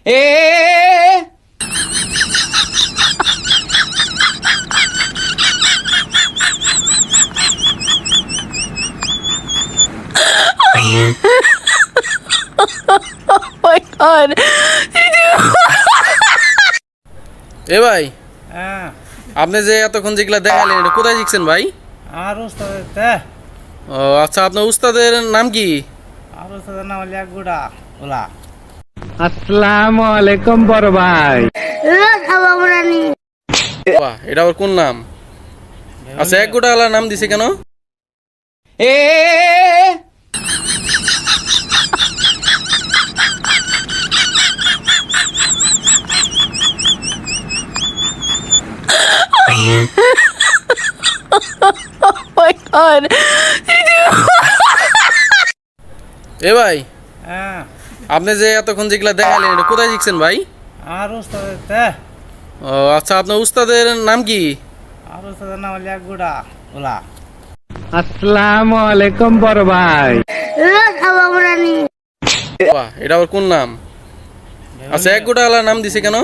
A my god. এ ভাই, হ্যাঁ আপনি যে এতক্ষণ যেগুলা দেখালেন এটা কোথায় শিখছেন ভাই? আর ওস্তাদের তে ও আচ্ছা, আপনার উস্তাদের নাম কি? আর ওস্তাদের নাম হলো গুড়া ওলা। আসসালামু আলাইকুম বড় ভাই। বাহ, এটা আবার কোন নাম? আচ্ছা, এক গোটা আলার নাম দিছে কেন? এ Oh my god. এ ভাই, হ্যাঁ আপনি যে এতক্ষণ যেগুলা দেখালেন এটা কোথায় শিখছেন ভাই? আর ওস্তাদের তে ও আচ্ছা, আপনার উস্তাদের নাম কি? আর ওস্তাদের নাম হলো গুড়া ওলা। আসসালামু আলাইকুম বড় ভাই। বাহ, এটা আবার কোন নাম? আচ্ছা, এক গোটা আলার নাম দিছে কেন?